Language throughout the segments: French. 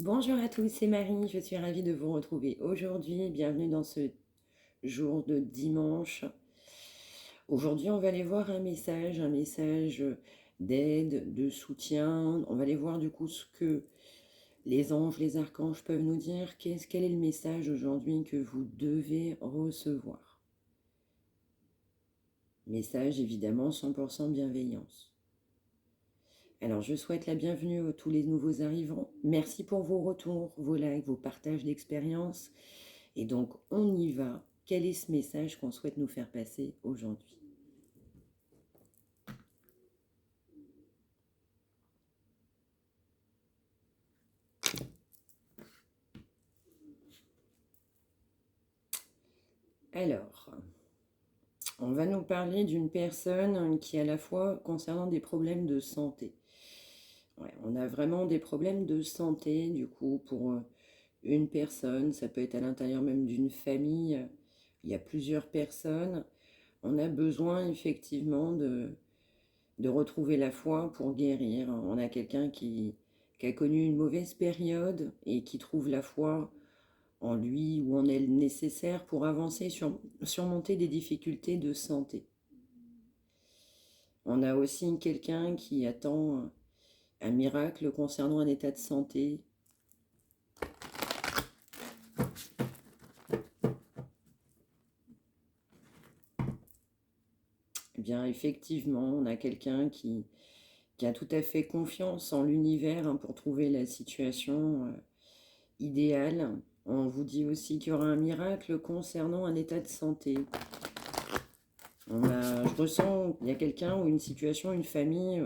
Bonjour à tous, c'est Marie, je suis ravie de vous retrouver aujourd'hui. Bienvenue dans ce jour de dimanche. Aujourd'hui, on va aller voir un message d'aide, de soutien. On va aller voir du coup ce que les anges, les archanges peuvent nous dire. Quel est le message aujourd'hui que vous devez recevoir? Message évidemment 100% bienveillance. Alors, je souhaite la bienvenue à tous les nouveaux arrivants. Merci pour vos retours, vos likes, vos partages d'expérience. Et donc, on y va. Quel est ce message qu'on souhaite nous faire passer aujourd'hui? Alors, on va nous parler d'une personne qui, à la fois, concernant des problèmes de santé. Ouais, on a vraiment des problèmes de santé, du coup, pour une personne. Ça peut être à l'intérieur même d'une famille. Il y a plusieurs personnes. On a besoin, effectivement, de retrouver la foi pour guérir. On a quelqu'un qui a connu une mauvaise période et qui trouve la foi en lui ou en elle nécessaire pour avancer, surmonter des difficultés de santé. On a aussi quelqu'un qui attend un miracle concernant un état de santé. Eh bien, effectivement, on a quelqu'un qui a tout à fait confiance en l'univers pour trouver la situation idéale. On vous dit aussi qu'il y aura un miracle concernant un état de santé. Je ressens qu'il y a quelqu'un ou une situation, une famille,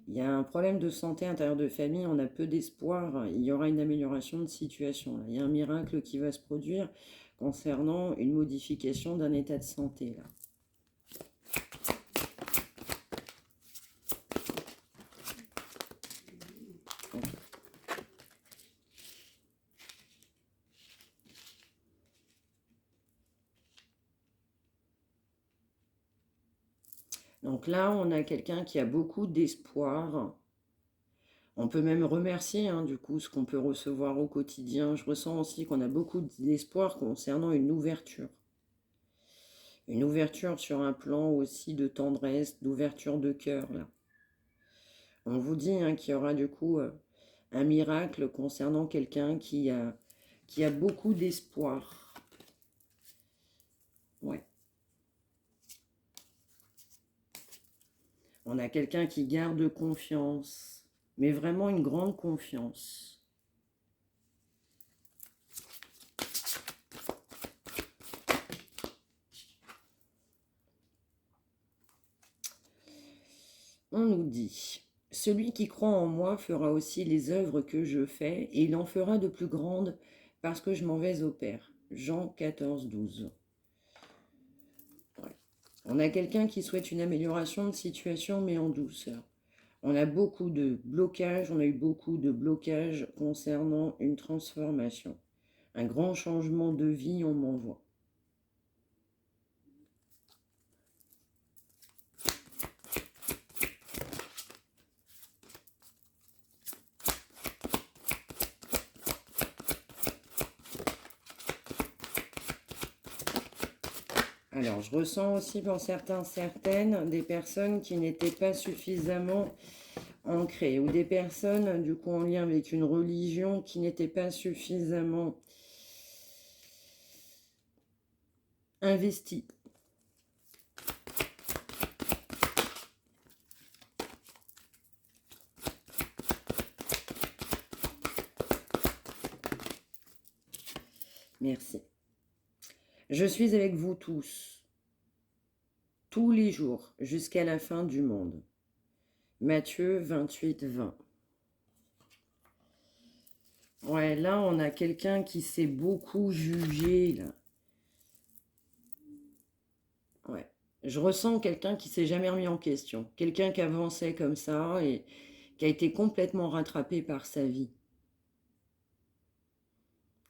il y a un problème de santé à l'intérieur de famille, on a peu d'espoir, il y aura une amélioration de situation. Il y a un miracle qui va se produire concernant une modification d'un état de santé. Là. Okay. Donc là, on a quelqu'un qui a beaucoup d'espoir. On peut même remercier du coup ce qu'on peut recevoir au quotidien. Je ressens aussi qu'on a beaucoup d'espoir concernant une ouverture. Une ouverture sur un plan aussi de tendresse, d'ouverture de cœur. Là. On vous dit qu'il y aura du coup un miracle concernant quelqu'un qui a beaucoup d'espoir. Ouais. On a quelqu'un qui garde confiance, mais vraiment une grande confiance. On nous dit, celui qui croit en moi fera aussi les œuvres que je fais, et il en fera de plus grandes parce que je m'en vais au Père. Jean 14, 12. Ouais. On a quelqu'un qui souhaite une amélioration de situation, mais en douceur. On a beaucoup de blocages, on a eu beaucoup de blocages concernant une transformation. Un grand changement de vie, on m'envoie. Alors, je ressens aussi pour certaines, des personnes qui n'étaient pas suffisamment ancrées, ou des personnes, du coup, en lien avec une religion qui n'était pas suffisamment investie. Merci. Je suis avec vous tous les jours, jusqu'à la fin du monde. Matthieu 28, 20. Ouais, là, on a quelqu'un qui s'est beaucoup jugé, là. Ouais. Je ressens quelqu'un qui s'est jamais remis en question. Quelqu'un qui avançait comme ça et qui a été complètement rattrapé par sa vie.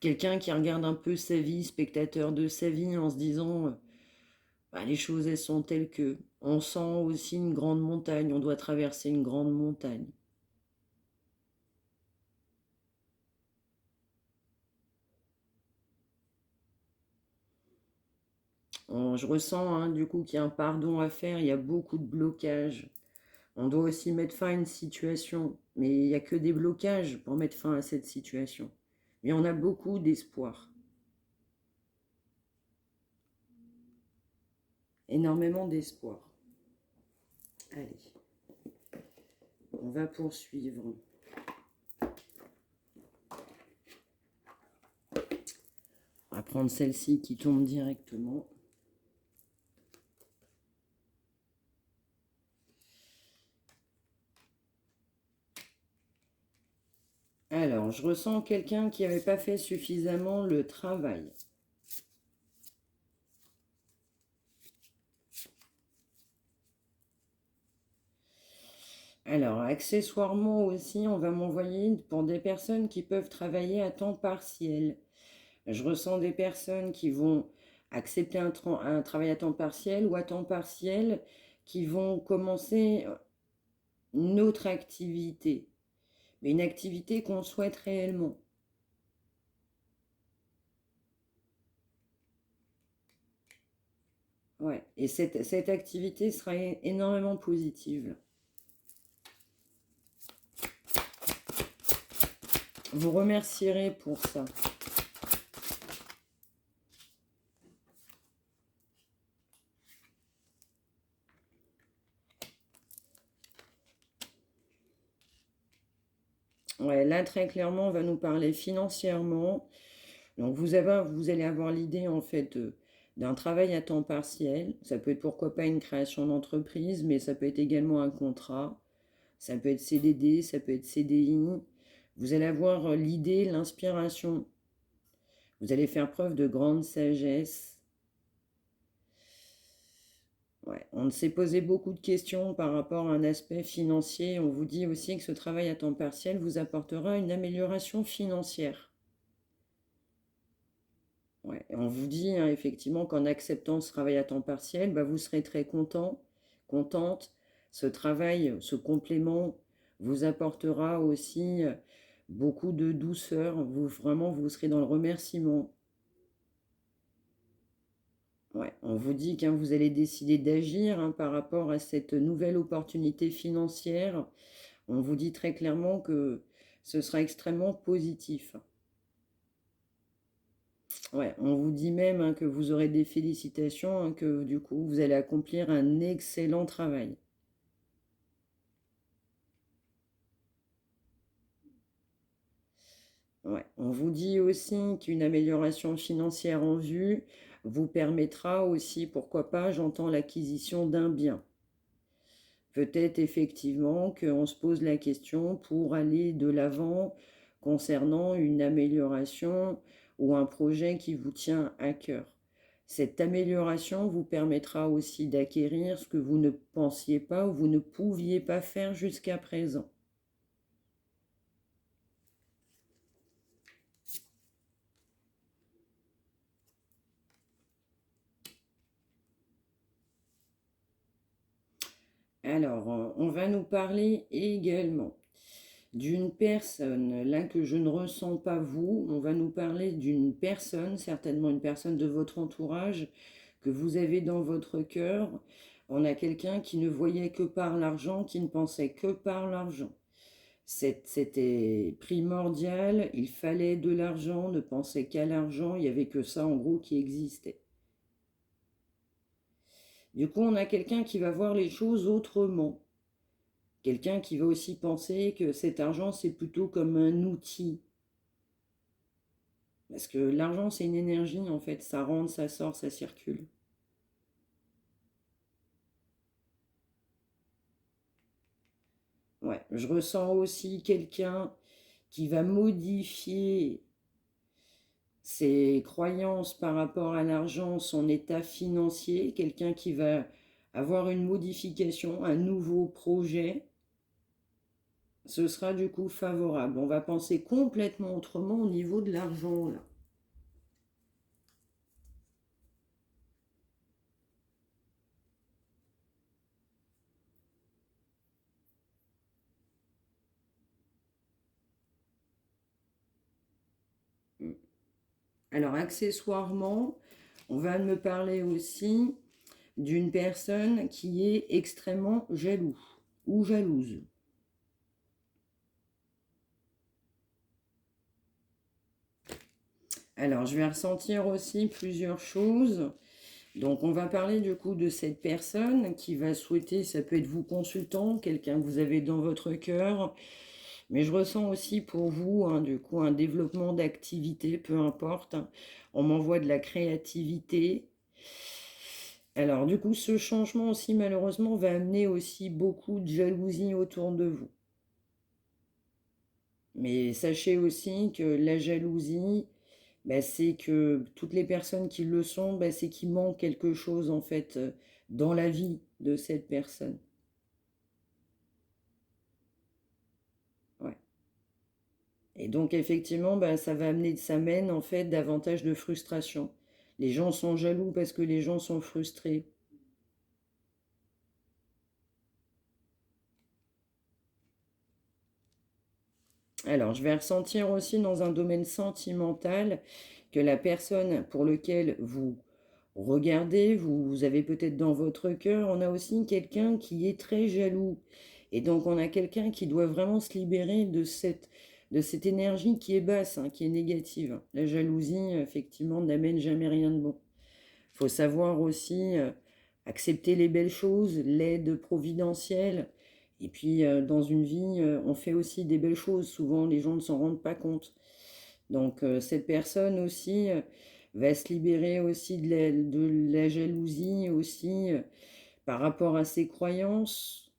Quelqu'un qui regarde un peu sa vie, spectateur de sa vie, en se disant bah, les choses, elles sont telles que. On sent aussi une grande montagne, on doit traverser une grande montagne. Je ressens hein, du coup qu'il y a un pardon à faire, il y a beaucoup de blocages. On doit aussi mettre fin à une situation, mais il n'y a que des blocages pour mettre fin à cette situation. Mais on a beaucoup d'espoir, énormément d'espoir. Allez, on va poursuivre. On va prendre celle-ci qui tombe directement. Alors, je ressens quelqu'un qui n'avait pas fait suffisamment le travail. Alors, accessoirement aussi, on va m'envoyer pour des personnes qui peuvent travailler à temps partiel. Je ressens des personnes qui vont accepter un travail à temps partiel ou à temps partiel qui vont commencer une autre activité, mais une activité qu'on souhaite réellement. Ouais, et cette activité sera énormément positive. Vous remercierez pour ça. Ouais, là, très clairement, on va nous parler financièrement. Donc, vous allez avoir l'idée, en fait, d'un travail à temps partiel. Ça peut être, pourquoi pas, une création d'entreprise, mais ça peut être également un contrat. Ça peut être CDD, ça peut être CDI. Vous allez avoir l'idée, l'inspiration. Vous allez faire preuve de grande sagesse. Ouais, on s'est posé beaucoup de questions par rapport à un aspect financier. On vous dit aussi que ce travail à temps partiel vous apportera une amélioration financière. Ouais, on vous dit hein, effectivement qu'en acceptant ce travail à temps partiel, bah, vous serez très content, contente. Ce travail, ce complément vous apportera aussi beaucoup de douceur. Vraiment, vous serez dans le remerciement. Ouais, on vous dit que vous allez décider d'agir hein, par rapport à cette nouvelle opportunité financière. On vous dit très clairement que ce sera extrêmement positif. Ouais, on vous dit même hein, que vous aurez des félicitations, hein, que du coup vous allez accomplir un excellent travail. Ouais, on vous dit aussi qu'une amélioration financière en vue vous permettra aussi, pourquoi pas, j'entends l'acquisition d'un bien. Peut-être effectivement qu'on se pose la question pour aller de l'avant concernant une amélioration ou un projet qui vous tient à cœur. Cette amélioration vous permettra aussi d'acquérir ce que vous ne pensiez pas ou vous ne pouviez pas faire jusqu'à présent. Alors, on va nous parler également d'une personne, là que je ne ressens pas vous, on va nous parler d'une personne, certainement une personne de votre entourage, que vous avez dans votre cœur. On a quelqu'un qui ne voyait que par l'argent, qui ne pensait que par l'argent. C'était primordial, il fallait de l'argent, ne pensait qu'à l'argent, il n'y avait que ça en gros qui existait. Du coup, on a quelqu'un qui va voir les choses autrement. Quelqu'un qui va aussi penser que cet argent, c'est plutôt comme un outil. Parce que l'argent, c'est une énergie, en fait. Ça rentre, ça sort, ça circule. Ouais, je ressens aussi quelqu'un qui va modifier ses croyances par rapport à l'argent, son état financier. Quelqu'un qui va avoir une modification, un nouveau projet. Ce sera du coup favorable. On va penser complètement autrement au niveau de l'argent, là. Alors, accessoirement, On va me parler aussi d'une personne qui est extrêmement jaloux ou jalouse. Alors, je vais ressentir aussi plusieurs choses. Donc, on va parler du coup de cette personne qui va souhaiter, ça peut être vous consultant, quelqu'un que vous avez dans votre cœur, mais je ressens aussi pour vous, hein, du coup, un développement d'activité, peu importe. On m'envoie de la créativité. Alors, du coup, ce changement aussi, malheureusement, va amener aussi beaucoup de jalousie autour de vous. Mais sachez aussi que la jalousie, bah, c'est que toutes les personnes qui le sont, bah, c'est qu'il manque quelque chose, en fait, dans la vie de cette personne. Ouais. Et donc, effectivement, bah, ça mène, en fait, davantage de frustration. Les gens sont jaloux parce que les gens sont frustrés. Alors, je vais ressentir aussi dans un domaine sentimental que la personne pour laquelle vous regardez, vous avez peut-être dans votre cœur, on a aussi quelqu'un qui est très jaloux. Et donc, on a quelqu'un qui doit vraiment se libérer de cette énergie qui est basse, hein, qui est négative. La jalousie, effectivement, n'amène jamais rien de bon. Il faut savoir aussi accepter les belles choses, l'aide providentielle. Et puis, dans une vie, on fait aussi des belles choses. Souvent, les gens ne s'en rendent pas compte. Donc, cette personne aussi va se libérer aussi de la jalousie aussi par rapport à ses croyances.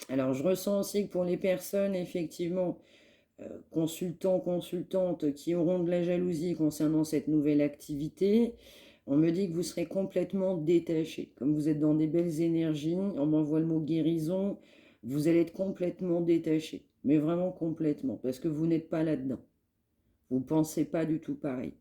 Alors, je ressens aussi que pour les personnes, effectivement, consultants, consultantes qui auront de la jalousie concernant cette nouvelle activité, on me dit que vous serez complètement détaché. Comme vous êtes dans des belles énergies, on m'envoie le mot guérison, vous allez être complètement détaché. Mais vraiment complètement, parce que vous n'êtes pas là-dedans. Vous ne pensez pas du tout pareil.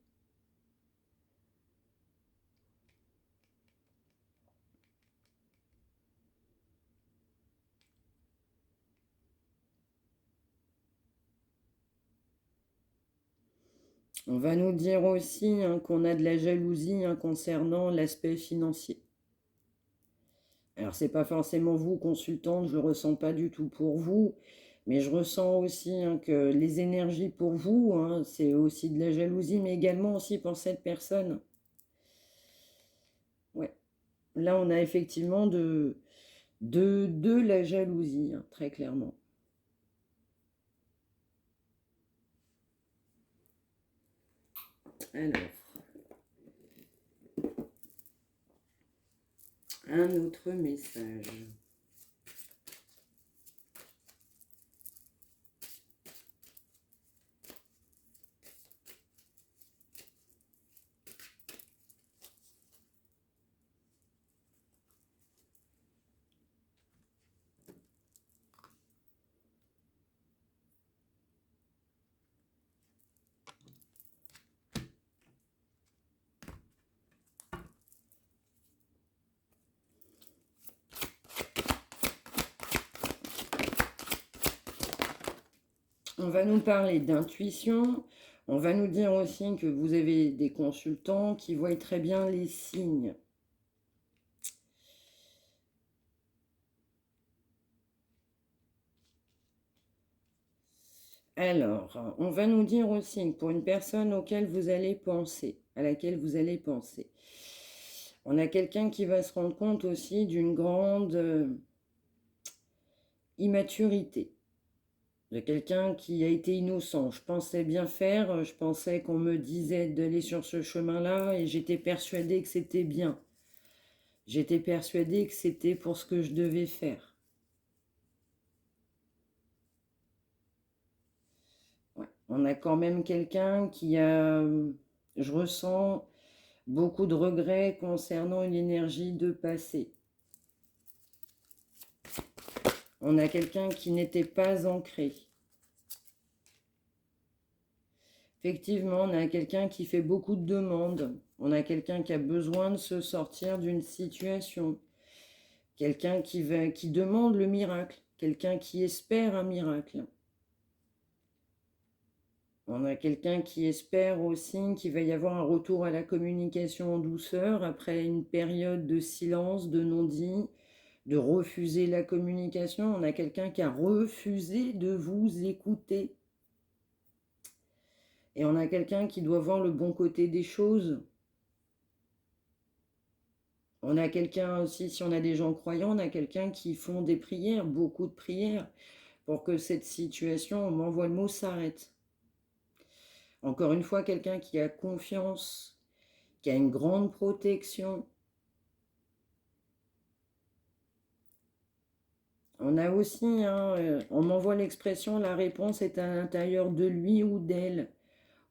On va nous dire aussi hein, qu'on a de la jalousie hein, concernant l'aspect financier. Alors, c'est pas forcément vous, consultante, je le ressens pas du tout pour vous, mais je ressens aussi hein, que les énergies pour vous, hein, c'est aussi de la jalousie, mais également aussi pour cette personne. Ouais. Là, on a effectivement de la jalousie, hein, très clairement. Alors, un autre message. On va nous parler d'intuition. On va nous dire aussi que vous avez des consultants qui voient très bien les signes. Alors, on va nous dire aussi que pour une personne auquel vous allez penser, à laquelle vous allez penser, on a quelqu'un qui va se rendre compte aussi d'une grande immaturité, de quelqu'un qui a été innocent. Je pensais bien faire, je pensais qu'on me disait d'aller sur ce chemin-là et j'étais persuadée que c'était bien. J'étais persuadée que c'était pour ce que je devais faire. Ouais. On a quand même quelqu'un qui a, je ressens, beaucoup de regrets concernant une énergie de passé. On a quelqu'un qui n'était pas ancré. Effectivement, on a quelqu'un qui fait beaucoup de demandes. On a quelqu'un qui a besoin de se sortir d'une situation. Quelqu'un qui demande le miracle. Quelqu'un qui espère un miracle. On a quelqu'un qui espère aussi qu'il va y avoir un retour à la communication en douceur après une période de silence, de non-dit, de refuser la communication. On a quelqu'un qui a refusé de vous écouter. Et on a quelqu'un qui doit voir le bon côté des choses. On a quelqu'un aussi, si on a des gens croyants, on a quelqu'un qui font des prières, beaucoup de prières, pour que cette situation, on m'envoie le mot, s'arrête. Encore une fois, quelqu'un qui a confiance, qui a une grande protection. On a aussi, on m'envoie l'expression, la réponse est à l'intérieur de lui ou d'elle.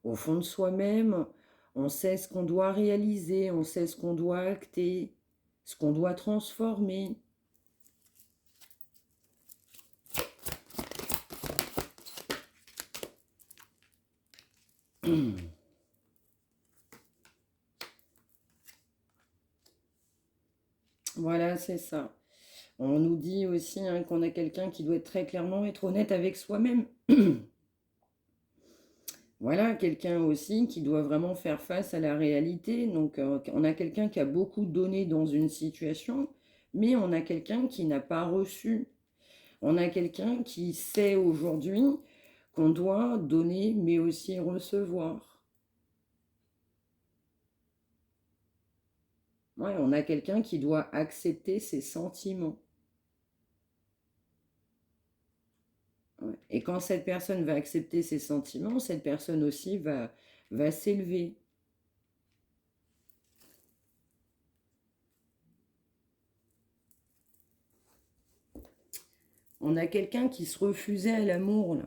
Au fond de soi-même, on sait ce qu'on doit réaliser, on sait ce qu'on doit acter, ce qu'on doit transformer. Voilà, c'est ça. On nous dit aussi qu'on a quelqu'un qui doit être très clairement être honnête avec soi-même. Voilà, quelqu'un aussi qui doit vraiment faire face à la réalité. Donc, on a quelqu'un qui a beaucoup donné dans une situation, mais on a quelqu'un qui n'a pas reçu. On a quelqu'un qui sait aujourd'hui qu'on doit donner, mais aussi recevoir. Ouais, on a quelqu'un qui doit accepter ses sentiments. Ouais. Et quand cette personne va accepter ses sentiments, cette personne aussi va s'élever. On a quelqu'un qui se refusait à l'amour, là.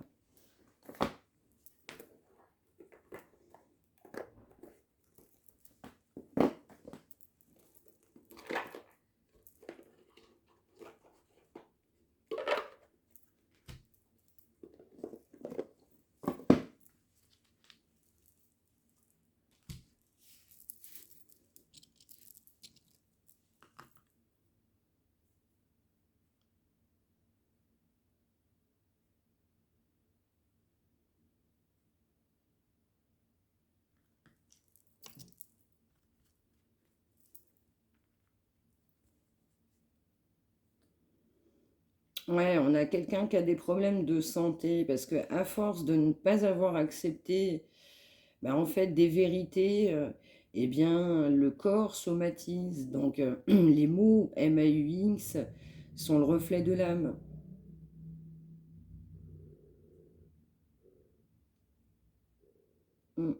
Ouais, on a quelqu'un qui a des problèmes de santé parce que à force de ne pas avoir accepté, bah, en fait, des vérités, eh bien, le corps somatise. Donc, les mots MAUX sont le reflet de l'âme. Mm.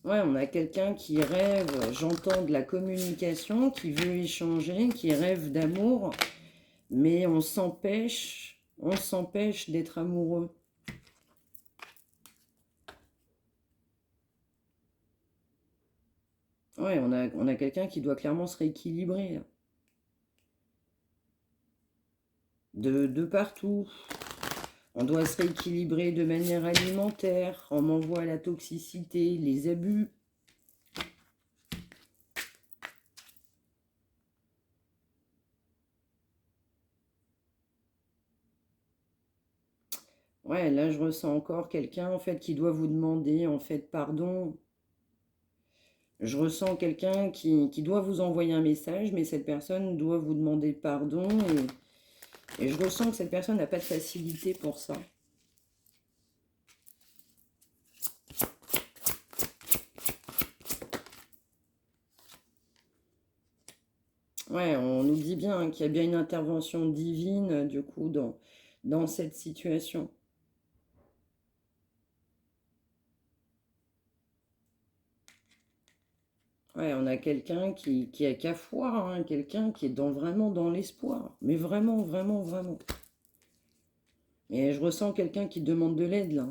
Ouais, on a quelqu'un qui rêve, j'entends de la communication, qui veut échanger, qui rêve d'amour, mais on s'empêche d'être amoureux. Ouais, on a quelqu'un qui doit clairement se rééquilibrer, là. De partout. On doit se rééquilibrer de manière alimentaire, on m'envoie la toxicité, les abus. Ouais, là je ressens encore quelqu'un en fait qui doit vous demander en fait pardon. Je ressens quelqu'un qui doit vous envoyer un message, mais cette personne doit vous demander pardon et je ressens que cette personne n'a pas de facilité pour ça. Ouais, on nous dit bien qu'il y a bien une intervention divine du coup dans cette situation. Ouais, on a quelqu'un qui a qu'à foi, quelqu'un qui est vraiment dans l'espoir. Mais vraiment, vraiment, vraiment. Et je ressens quelqu'un qui demande de l'aide, là.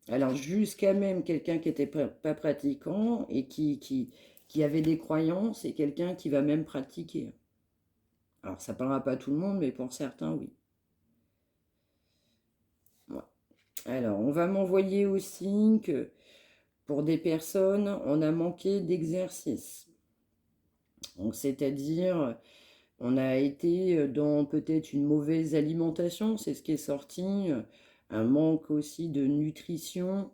Alors, jusqu'à même quelqu'un qui n'était pas pratiquant et qui avait des croyances et quelqu'un qui va même pratiquer. Alors, ça ne parlera pas à tout le monde, mais pour certains, oui. Ouais. Alors, on va m'envoyer aussi que Pour des personnes, on a manqué d'exercice. Donc, c'est-à-dire, on a été dans peut-être une mauvaise alimentation, c'est ce qui est sorti, un manque aussi de nutrition.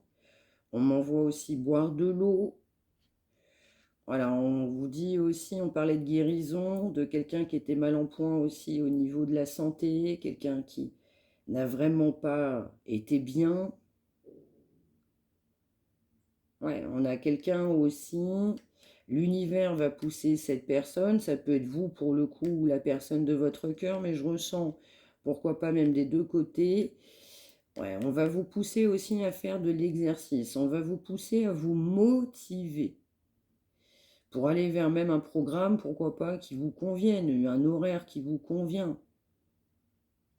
On m'envoie aussi boire de l'eau. Voilà, on vous dit aussi, on parlait de guérison, de quelqu'un qui était mal en point aussi au niveau de la santé, quelqu'un qui n'a vraiment pas été bien. Ouais, on a quelqu'un aussi, l'univers va pousser cette personne, ça peut être vous pour le coup ou la personne de votre cœur, mais je ressens, pourquoi pas même des deux côtés. Ouais, on va vous pousser aussi à faire de l'exercice, on va vous pousser à vous motiver pour aller vers même un programme, pourquoi pas, qui vous convienne, un horaire qui vous convient,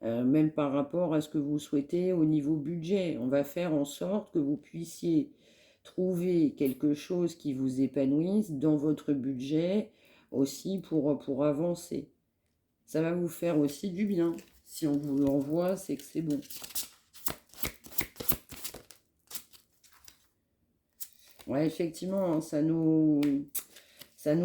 même par rapport à ce que vous souhaitez au niveau budget. On va faire en sorte que vous puissiez trouver quelque chose qui vous épanouisse dans votre budget aussi pour avancer. Ça va vous faire aussi du bien. Si on vous l'envoie, c'est que c'est bon. Ouais, effectivement, hein, ça nous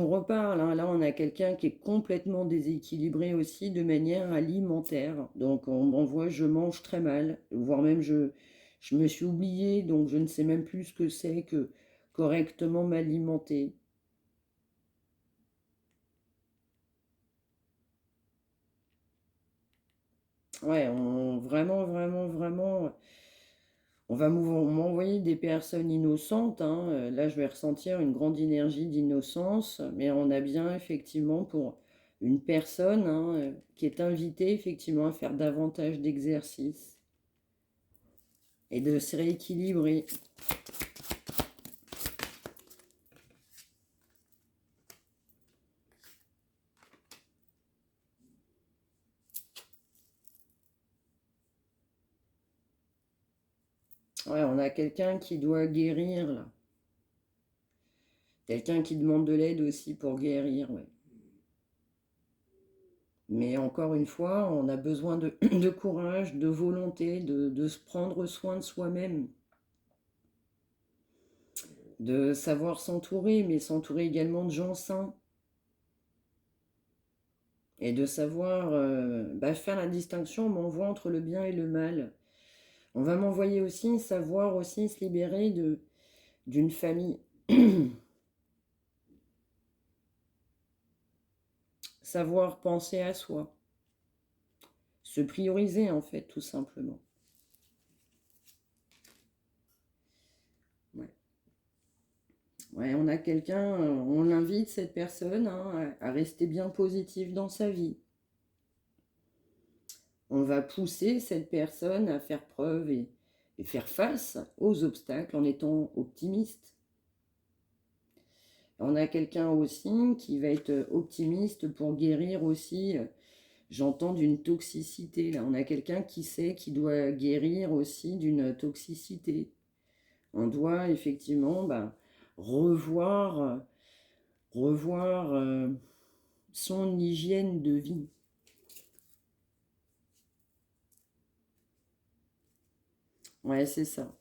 reparle, hein. Là, on a quelqu'un qui est complètement déséquilibré aussi de manière alimentaire. Donc, on m'envoie, je mange très mal, voire même je me suis oubliée, donc je ne sais même plus ce que c'est que correctement m'alimenter. Ouais, vraiment, vraiment, vraiment, on va m'envoyer des personnes innocentes, hein. Là, je vais ressentir une grande énergie d'innocence, mais on a bien effectivement pour une personne, hein, qui est invitée effectivement à faire davantage d'exercices et de se rééquilibrer. Ouais, on a quelqu'un qui doit guérir là. Quelqu'un qui demande de l'aide aussi pour guérir, ouais. Mais encore une fois, on a besoin de, de courage, de volonté, de se prendre soin de soi-même, de savoir s'entourer, mais s'entourer également de gens sains, et de savoir faire la distinction, on m'envoie entre le bien et le mal. On va m'envoyer aussi savoir aussi se libérer d'une famille, savoir penser à soi, se prioriser en fait tout simplement. Ouais. Ouais, on a quelqu'un, on invite cette personne, hein, à rester bien positive dans sa vie. On va pousser cette personne à faire preuve et faire face aux obstacles en étant optimiste. On a quelqu'un aussi qui va être optimiste pour guérir aussi, j'entends, d'une toxicité. Là, on a quelqu'un qui sait qu'il doit guérir aussi d'une toxicité. On doit effectivement revoir, revoir son hygiène de vie. Ouais, c'est ça.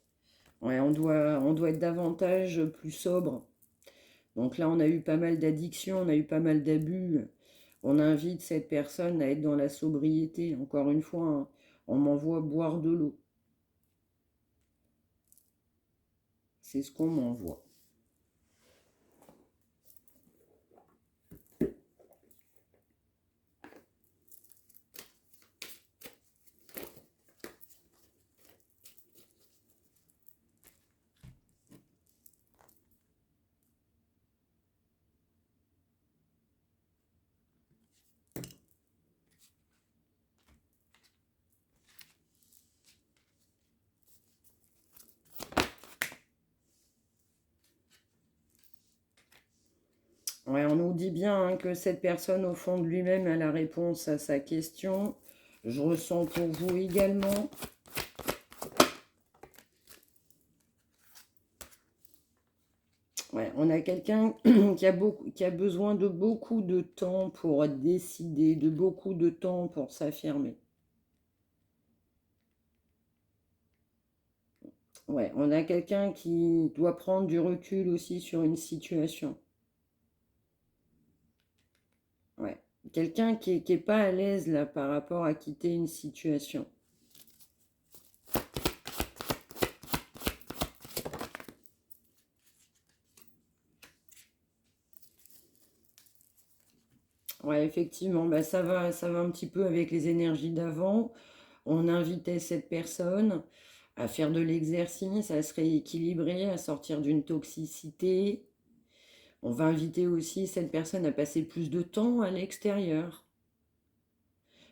Ouais, on doit être davantage plus sobre. Donc là, on a eu pas mal d'addictions, on a eu pas mal d'abus. On invite cette personne à être dans la sobriété. Encore une fois, hein, on m'envoie boire de l'eau. C'est ce qu'on m'envoie. Ouais, on nous dit bien, hein, que cette personne, au fond de lui-même, a la réponse à sa question. Je ressens pour vous également. Ouais, on a quelqu'un qui a besoin de beaucoup de temps pour décider, de beaucoup de temps pour s'affirmer. Ouais, on a quelqu'un qui doit prendre du recul aussi sur une situation. Ouais. Quelqu'un qui est pas à l'aise là par rapport à quitter une situation. Ouais, effectivement, bah ça va un petit peu avec les énergies d'avant. On invitait cette personne à faire de l'exercice, à se rééquilibrer, à sortir d'une toxicité. On va inviter aussi cette personne à passer plus de temps à l'extérieur.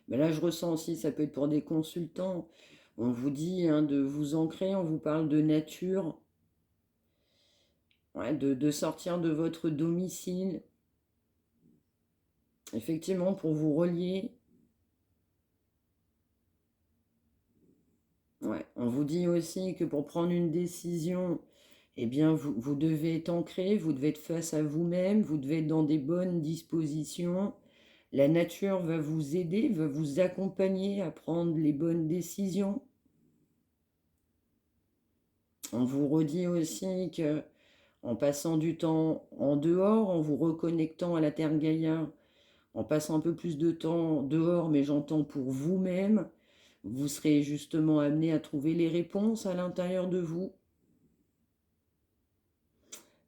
Mais là, je ressens aussi, ça peut être pour des consultants. On vous dit hein, de vous ancrer, on vous parle de nature, ouais, de sortir de votre domicile. Effectivement, pour vous relier. Ouais. On vous dit aussi que pour prendre une décision, eh bien, vous devez être ancré, vous devez être face à vous-même, vous devez être dans des bonnes dispositions. La nature va vous aider, va vous accompagner à prendre les bonnes décisions. On vous redit aussi que en passant du temps en dehors, en vous reconnectant à la Terre Gaïa, en passant un peu plus de temps dehors, mais j'entends pour vous-même, vous serez justement amené à trouver les réponses à l'intérieur de vous.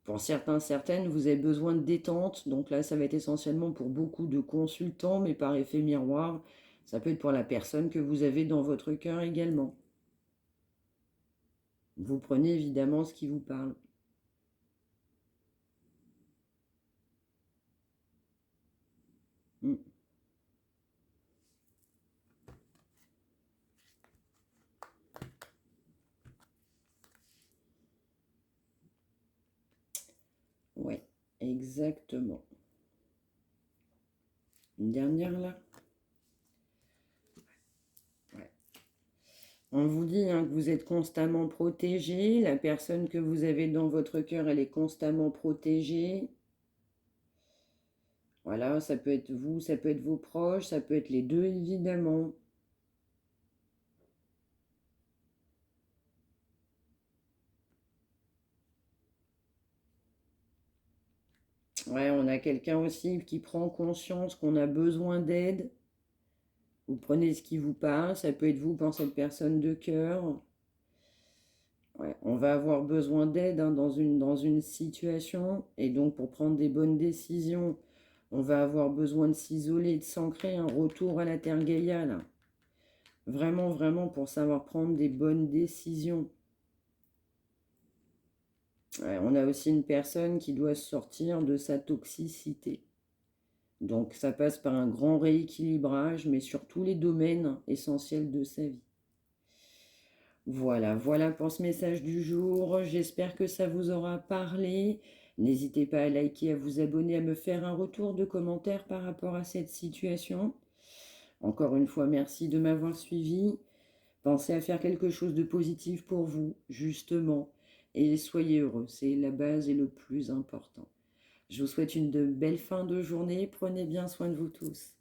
Pour certains, certaines, vous avez besoin de détente, donc là, ça va être essentiellement pour beaucoup de consultants, mais par effet miroir, ça peut être pour la personne que vous avez dans votre cœur également. Vous prenez évidemment ce qui vous parle. Mm. Ouais, exactement. Une dernière là. Ouais. On vous dit hein, que vous êtes constamment protégé, la personne que vous avez dans votre cœur, elle est constamment protégée. Voilà, ça peut être vous, ça peut être vos proches, ça peut être les deux évidemment. Ouais, on a quelqu'un aussi qui prend conscience qu'on a besoin d'aide. Vous prenez ce qui vous parle, ça peut être vous pour cette personne de cœur. Ouais, on va avoir besoin d'aide hein, dans une situation, et donc pour prendre des bonnes décisions, on va avoir besoin de s'isoler, de s'ancrer, un retour à la terre Gaïa, là. Vraiment, vraiment pour savoir prendre des bonnes décisions. Ouais, on a aussi une personne qui doit sortir de sa toxicité. Donc ça passe par un grand rééquilibrage, mais sur tous les domaines essentiels de sa vie. Voilà, voilà pour ce message du jour. J'espère que ça vous aura parlé. N'hésitez pas à liker, à vous abonner, à me faire un retour de commentaire par rapport à cette situation. Encore une fois, merci de m'avoir suivi. Pensez à faire quelque chose de positif pour vous, justement. Et soyez heureux, c'est la base et le plus important. Je vous souhaite une belle fin de journée. Prenez bien soin de vous tous.